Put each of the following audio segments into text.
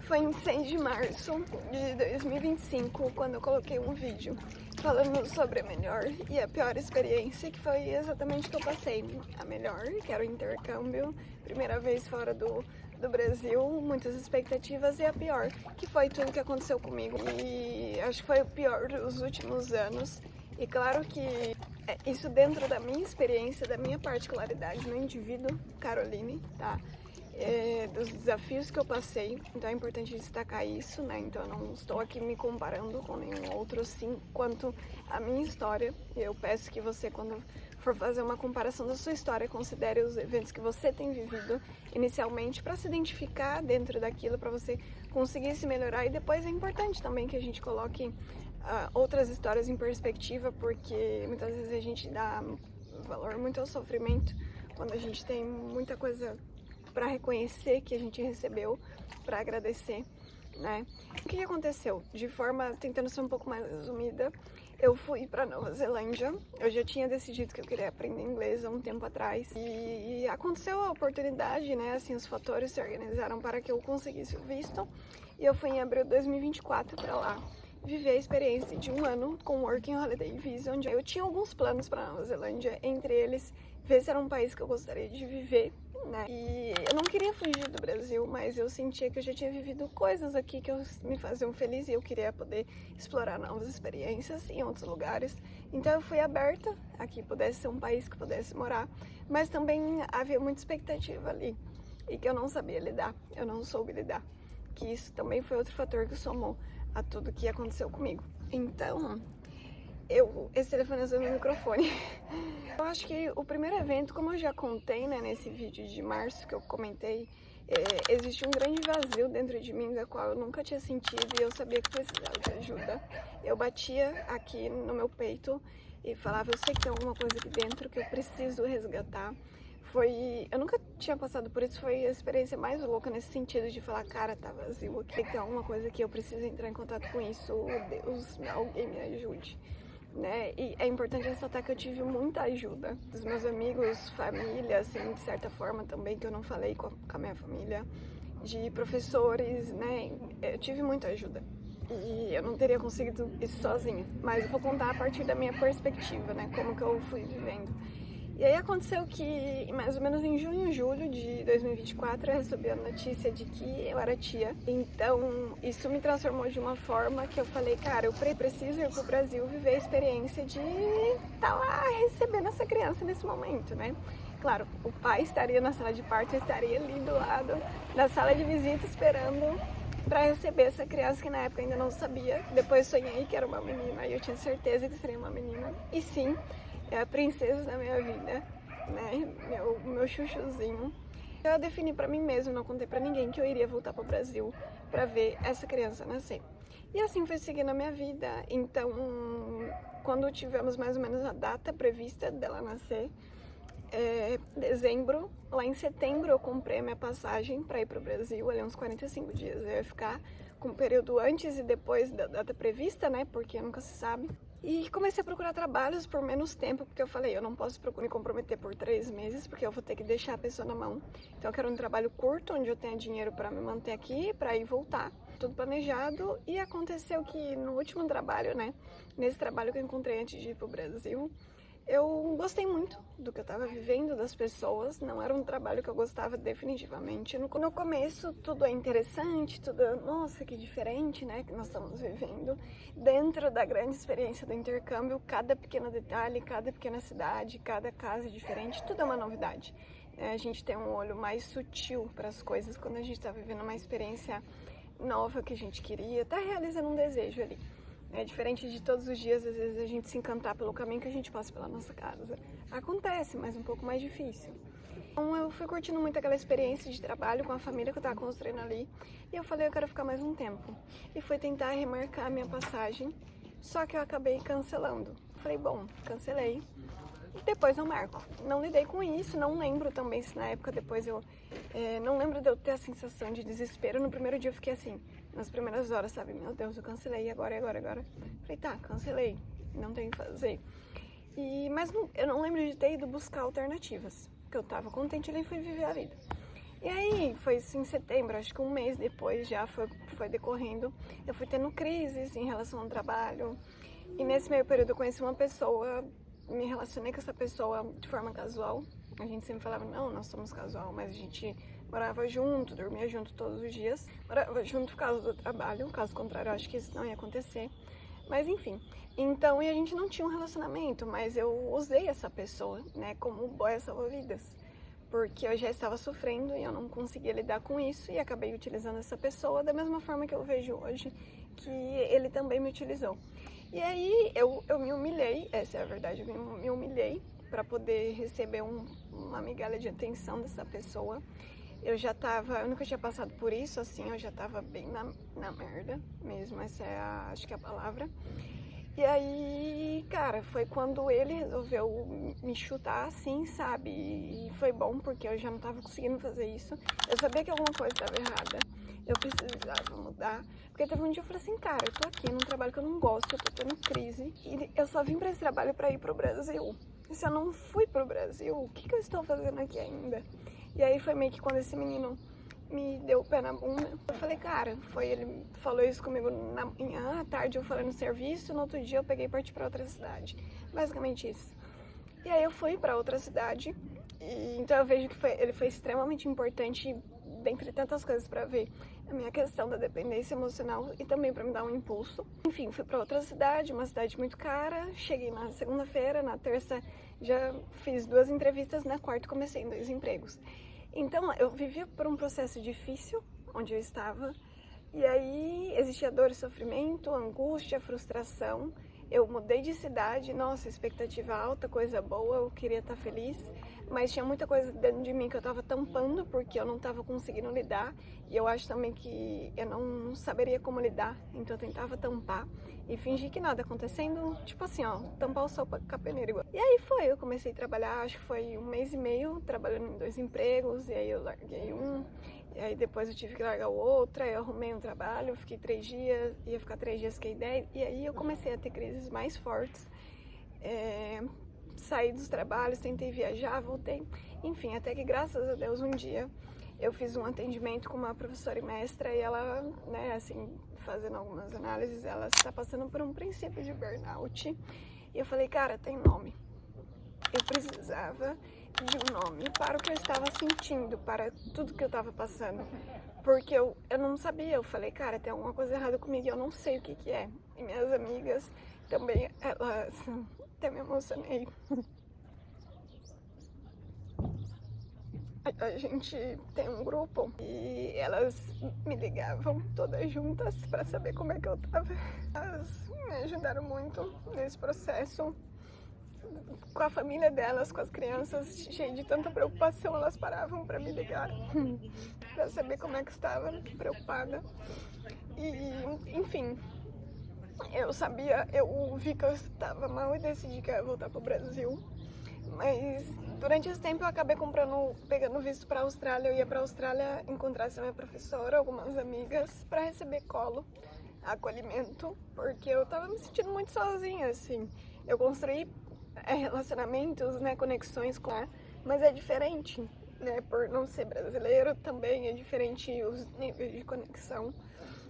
Foi em 6 de março de 2025, quando eu coloquei um vídeo falando sobre a melhor e a pior experiência, que foi exatamente o que eu passei. A melhor, que era o intercâmbio, primeira vez fora do Brasil, muitas expectativas, e a pior, que foi tudo que aconteceu comigo. E acho que foi o pior dos últimos anos. E claro que isso dentro da minha experiência, da minha particularidade no indivíduo, Caroline, tá? Dos desafios que eu passei, então é importante destacar isso, né? Então eu não estou aqui me comparando com nenhum outro, sim, quanto a minha história. Eu peço que você, quando for fazer uma comparação da sua história, considere os eventos que você tem vivido inicialmente para se identificar dentro daquilo, para você conseguir se melhorar. E depois é importante também que a gente coloque outras histórias em perspectiva, porque muitas vezes a gente dá valor muito ao sofrimento quando a gente tem muita coisa para reconhecer que a gente recebeu, para agradecer, né? O que aconteceu? De forma, tentando ser um pouco mais resumida, eu fui para Nova Zelândia. Eu já tinha decidido que eu queria aprender inglês há um tempo atrás e aconteceu a oportunidade, né? Assim, os fatores se organizaram para que eu conseguisse o visto e eu fui em abril de 2024 para lá viver a experiência de um ano com Working Holiday Visa, onde eu tinha alguns planos para Nova Zelândia, entre eles ver se era um país que eu gostaria de viver, né? E eu não queria fugir do Brasil, mas eu sentia que eu já tinha vivido coisas aqui que me faziam feliz e eu queria poder explorar novas experiências em outros lugares. Então eu fui aberta a que pudesse ser um país que eu pudesse morar, mas também havia muita expectativa ali e que eu não sabia lidar, eu não soube lidar. Que isso também foi outro fator que somou a tudo que aconteceu comigo. Então, esse telefone é o meu microfone. Eu acho que o primeiro evento, como eu já contei, né, nesse vídeo de março que eu comentei, existe um grande vazio dentro de mim, da qual eu nunca tinha sentido e eu sabia que precisava de ajuda. Eu batia aqui no meu peito e falava, eu sei que tem alguma coisa aqui dentro que eu preciso resgatar. Eu nunca tinha passado por isso, foi a experiência mais louca nesse sentido de falar, cara, tá vazio aqui, tem alguma coisa que eu preciso entrar em contato com isso, Deus, alguém me ajude, né? E é importante ressaltar que eu tive muita ajuda dos meus amigos, família, assim, de certa forma também, que eu não falei com a minha família, de professores, né? Eu tive muita ajuda. E eu não teria conseguido isso sozinha, mas eu vou contar a partir da minha perspectiva, né? Como que eu fui vivendo. E aí aconteceu que, mais ou menos em junho, julho de 2024, eu recebi a notícia de que eu era tia. Então, isso me transformou de uma forma que eu falei, cara, eu preciso ir pro Brasil viver a experiência de estar lá recebendo essa criança nesse momento, né? Claro, o pai estaria na sala de parto, eu estaria ali do lado da sala de visita esperando para receber essa criança que na época ainda não sabia. Depois sonhei que era uma menina e eu tinha certeza que seria uma menina. E sim, é a princesa da minha vida, né? Meu chuchuzinho. Eu defini pra mim mesma, não contei pra ninguém, que eu iria voltar pro Brasil pra ver essa criança nascer. E assim foi seguindo a minha vida. Então, quando tivemos mais ou menos a data prevista dela nascer, dezembro, lá em setembro eu comprei a minha passagem para ir pro Brasil, ali uns 45 dias. Eu ia ficar com o período antes e depois da data prevista, né? Porque nunca se sabe. E comecei a procurar trabalhos por menos tempo, porque eu falei, eu não posso me comprometer por 3 meses, porque eu vou ter que deixar a pessoa na mão. Então eu quero um trabalho curto, onde eu tenha dinheiro para me manter aqui, para ir voltar. Tudo planejado. E aconteceu que no último trabalho, né? Nesse trabalho que eu encontrei antes de ir pro Brasil, eu gostei muito do que eu estava vivendo, das pessoas. Não era um trabalho que eu gostava definitivamente. No começo tudo é interessante, tudo, nossa, que diferente, né, que nós estamos vivendo. Dentro da grande experiência do intercâmbio, cada pequeno detalhe, cada pequena cidade, cada casa é diferente, tudo é uma novidade. A gente tem um olho mais sutil para as coisas quando a gente está vivendo uma experiência nova que a gente queria, tá realizando um desejo ali. É diferente de todos os dias, às vezes, a gente se encantar pelo caminho que a gente passa pela nossa casa. Acontece, mas um pouco mais difícil. Então eu fui curtindo muito aquela experiência de trabalho com a família que eu tava construindo ali. E eu falei, eu quero ficar mais um tempo. E fui tentar remarcar a minha passagem, só que eu acabei cancelando. Falei, bom, cancelei. Depois eu marco. Não lidei com isso, não lembro também se na época depois não lembro de eu ter a sensação de desespero. No primeiro dia eu fiquei assim, nas primeiras horas, sabe? Meu Deus, eu cancelei, agora. Falei, tá, cancelei, não tem o que fazer. Mas eu não lembro de ter ido buscar alternativas, porque eu tava contente ali e fui viver a vida. E aí, foi isso em setembro, acho que um mês depois já foi decorrendo. Eu fui tendo crises em relação ao trabalho. E nesse meio período eu conheci uma pessoa, me relacionei com essa pessoa de forma casual. A gente sempre falava, não, nós somos casual, mas a gente morava junto, dormia junto todos os dias. Morava junto por causa do trabalho, caso contrário, eu acho que isso não ia acontecer. Mas enfim, então, e a gente não tinha um relacionamento, mas eu usei essa pessoa, né, como boia salva-vidas. Porque eu já estava sofrendo e eu não conseguia lidar com isso e acabei utilizando essa pessoa da mesma forma que eu vejo hoje que ele também me utilizou. E aí eu me humilhei, essa é a verdade, eu me humilhei para poder receber uma migalha de atenção dessa pessoa. Eu nunca tinha passado por isso, assim, eu já tava bem na merda mesmo, essa é acho que é a palavra. E aí, cara, foi quando ele resolveu me chutar assim, sabe? E foi bom porque eu já não tava conseguindo fazer isso. Eu sabia que alguma coisa estava errada. Eu precisava mudar. Porque teve um dia eu falei assim, cara, eu tô aqui num trabalho que eu não gosto, eu tô tendo crise. E eu só vim pra esse trabalho pra ir pro Brasil. E se eu não fui pro Brasil, o que eu estou fazendo aqui ainda? E aí foi meio que quando esse menino me deu o pé na bunda. Eu falei, cara, ele falou isso comigo na manhã, à tarde eu falei no serviço, no outro dia eu peguei e parti pra outra cidade. Basicamente isso. E aí eu fui pra outra cidade, e então eu vejo que ele foi extremamente importante, dentre tantas coisas pra ver a minha questão da dependência emocional e também pra me dar um impulso. Enfim, fui pra outra cidade, uma cidade muito cara, cheguei na segunda-feira, na terça já fiz 2 entrevistas, na quarta comecei em 2 empregos. Então, eu vivia por um processo difícil, onde eu estava, e aí existia dor e sofrimento, angústia, frustração. Eu mudei de cidade, nossa, expectativa alta, coisa boa, eu queria estar feliz, mas tinha muita coisa dentro de mim que eu estava tampando, porque eu não estava conseguindo lidar, e eu acho também que eu não saberia como lidar, então eu tentava tampar e fingir que nada acontecendo, tipo assim, ó, tampar o sol com a peneira igual. E aí eu comecei a trabalhar, acho que foi 1 mês e meio, trabalhando em 2 empregos, e aí eu larguei um, e aí depois eu tive que largar o outro, aí eu arrumei um trabalho, fiquei 3 dias, ia ficar 3 dias, fiquei 10, e aí eu comecei a ter crises mais fortes, saí dos trabalhos, tentei viajar, voltei, enfim, até que graças a Deus um dia eu fiz um atendimento com uma professora e mestra e ela, né, assim, fazendo algumas análises, ela está passando por um princípio de burnout. E eu falei, cara, tem nome. Eu precisava de um nome para o que eu estava sentindo, para tudo que eu estava passando. Porque eu não sabia, eu falei, cara, tem alguma coisa errada comigo e eu não sei o que é. E minhas amigas também, elas até me emocionei. A gente tem um grupo e elas me ligavam todas juntas para saber como é que eu tava. Elas me ajudaram muito nesse processo. Com a família delas, com as crianças, cheias de tanta preocupação, elas paravam para me ligar para saber como é que estava, preocupada. E, enfim, eu vi que eu estava mal e decidi que eu ia voltar pro Brasil. Mas durante esse tempo eu acabei pegando visto para a Austrália. Eu ia para a Austrália encontrar essa minha professora, algumas amigas, para receber colo, acolhimento, porque eu tava me sentindo muito sozinha, assim. Eu construí relacionamentos, né, conexões com ela, mas é diferente, né, por não ser brasileiro também é diferente os níveis de conexão.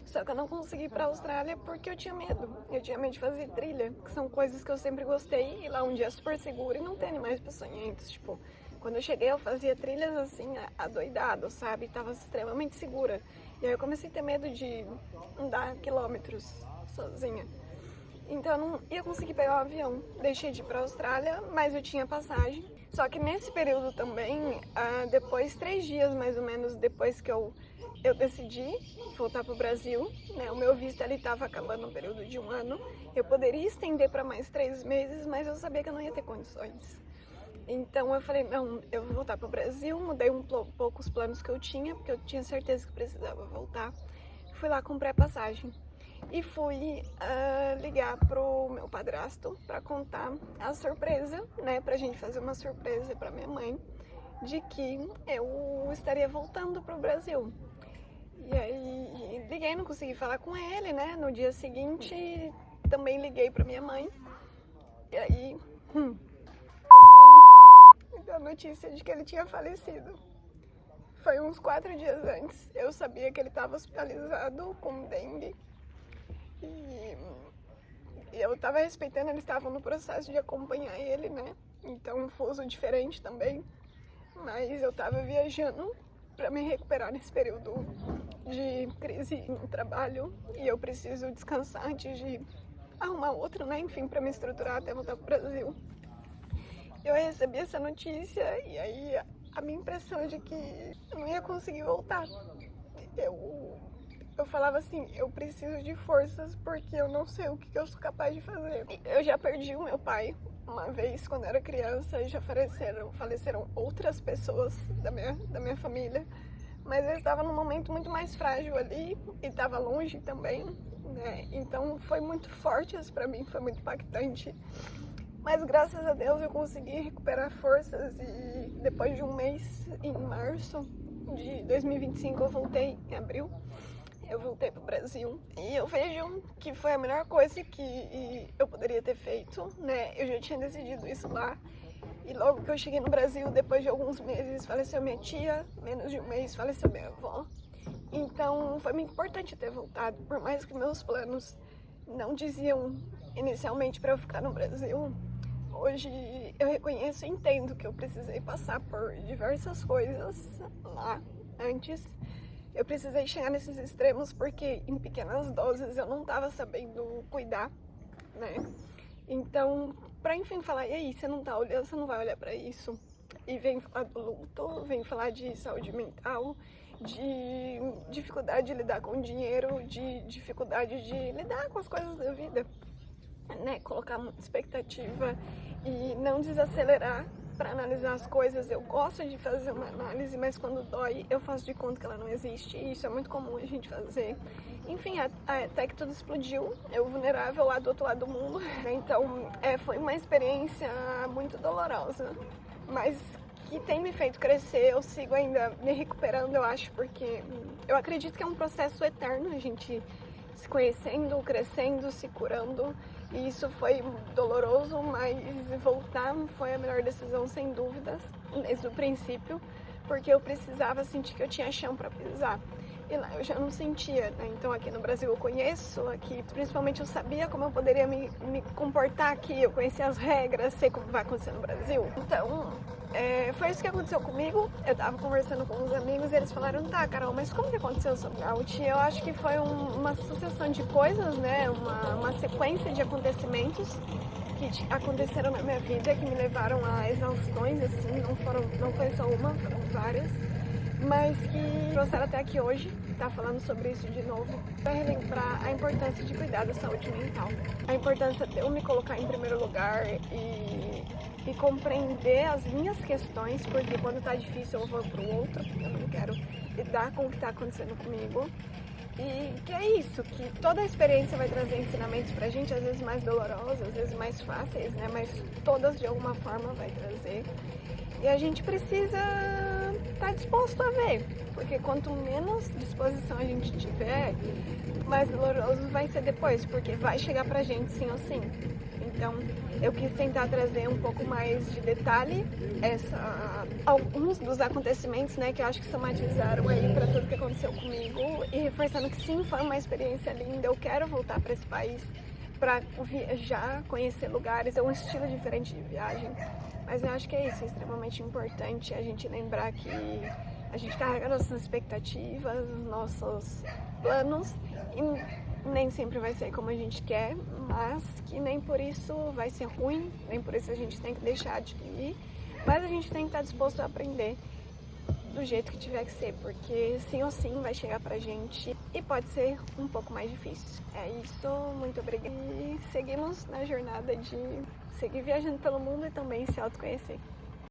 Só que eu não consegui ir pra Austrália porque eu tinha medo. Eu tinha medo de fazer trilha, que são coisas que eu sempre gostei. E lá um dia é super seguro e não tem animais peçonhentos. Tipo, quando eu cheguei eu fazia trilhas assim, adoidado, sabe? Tava extremamente segura. E aí eu comecei a ter medo de andar quilômetros sozinha. Então eu não ia conseguir pegar o avião. Deixei de ir pra Austrália, mas eu tinha passagem. Só que nesse período também, depois, 3 dias mais ou menos depois que eu decidi voltar pro Brasil, né? O meu visto ali estava acabando no período de 1 ano. Eu poderia estender para mais 3 meses, mas eu sabia que eu não ia ter condições. Então eu falei, não, eu vou voltar pro Brasil. Mudei um pouco os planos que eu tinha, porque eu tinha certeza que precisava voltar. Fui lá, comprei a passagem e fui ligar pro meu padrasto para contar a surpresa, né? Pra gente fazer uma surpresa para minha mãe de que eu estaria voltando pro Brasil. E aí liguei, não consegui falar com ele, né? No dia seguinte também liguei pra minha mãe. E aí me deu a notícia de que ele tinha falecido. foi uns 4 dias antes. Eu sabia que ele estava hospitalizado com dengue. E eu tava respeitando, eles estavam no processo de acompanhar ele, né? Então, um fuso diferente também. Mas eu tava viajando para me recuperar nesse período de crise no trabalho. E eu preciso descansar antes de arrumar outro, né? Enfim, para me estruturar até voltar pro Brasil. Eu recebi essa notícia e aí a minha impressão de que eu não ia conseguir voltar. Eu falava assim, eu preciso de forças porque eu não sei o que eu sou capaz de fazer. Eu já perdi o meu pai uma vez quando eu era criança e já faleceram outras pessoas da minha família. Mas eu estava num momento muito mais frágil ali e estava longe também, né? Então foi muito forte isso pra mim, foi muito impactante. Mas graças a Deus eu consegui recuperar forças e depois de um mês, em março de 2025, eu voltei em abril. Eu voltei pro Brasil e eu vejo que foi a melhor coisa que eu poderia ter feito, né? Eu já tinha decidido isso lá e logo que eu cheguei no Brasil, depois de alguns meses, faleceu minha tia, menos de um mês faleceu minha avó. Então foi muito importante ter voltado, por mais que meus planos não diziam inicialmente para eu ficar no Brasil. Hoje eu reconheço e entendo que eu precisei passar por diversas coisas lá antes. Eu precisei chegar nesses extremos porque em pequenas doses eu não estava sabendo cuidar, né? Então, pra enfim falar, e aí, você não tá olhando, você não vai olhar pra isso? E vem falar do luto, vem falar de saúde mental, de dificuldade de lidar com dinheiro, de dificuldade de lidar com as coisas da vida, né? Colocar muita expectativa e não desacelerar para analisar as coisas. Eu gosto de fazer uma análise, mas quando dói eu faço de conta que ela não existe, e isso é muito comum a gente fazer. Enfim, até que tudo explodiu, eu vulnerável lá do outro lado do mundo. Então foi uma experiência muito dolorosa, mas que tem me feito crescer. Eu sigo ainda me recuperando, eu acho, porque eu acredito que é um processo eterno, a gente se conhecendo, crescendo, se curando. E isso foi doloroso, mas voltar foi a melhor decisão, sem dúvidas, desde o princípio, porque eu precisava sentir que eu tinha chão para pisar. E lá eu já não sentia, né? Então aqui no Brasil eu conheço, aqui principalmente eu sabia como eu poderia me comportar aqui, eu conhecia as regras, sei como vai acontecer no Brasil. Então, foi isso que aconteceu comigo. Eu tava conversando com uns amigos e eles falaram, tá, Carol, mas como que aconteceu o seu burnout? Eu acho que foi uma sucessão de coisas, né? Uma sequência de acontecimentos que aconteceram na minha vida, que me levaram a exaustões, assim, não foi só uma, foram várias, mas que trouxeram até aqui hoje, tá falando sobre isso de novo, para relembrar a importância de cuidar da saúde mental, a importância de eu me colocar em primeiro lugar e compreender as minhas questões, porque quando tá difícil eu vou pro outro, eu não quero lidar com o que tá acontecendo comigo. E que é isso, que toda a experiência vai trazer ensinamentos pra gente, às vezes mais dolorosos, às vezes mais fáceis, né? Mas todas de alguma forma vai trazer. E a gente precisa estar disposto a ver, porque quanto menos disposição a gente tiver, mais doloroso vai ser depois, porque vai chegar pra gente sim ou sim. Então, eu quis tentar trazer um pouco mais de detalhe alguns dos acontecimentos, né, que eu acho que somatizaram aí para tudo que aconteceu comigo, e reforçando que sim, foi uma experiência linda. Eu quero voltar para esse país para viajar, conhecer lugares, é um estilo diferente de viagem. Mas eu acho que é isso, é extremamente importante a gente lembrar que a gente carrega nossas expectativas, nossos planos, e nem sempre vai ser como a gente quer, mas que nem por isso vai ser ruim, nem por isso a gente tem que deixar de ir, mas a gente tem que estar disposto a aprender do jeito que tiver que ser, porque sim ou sim vai chegar pra gente e pode ser um pouco mais difícil. É isso, muito obrigada. E seguimos na jornada de seguir viajando pelo mundo e também se autoconhecer.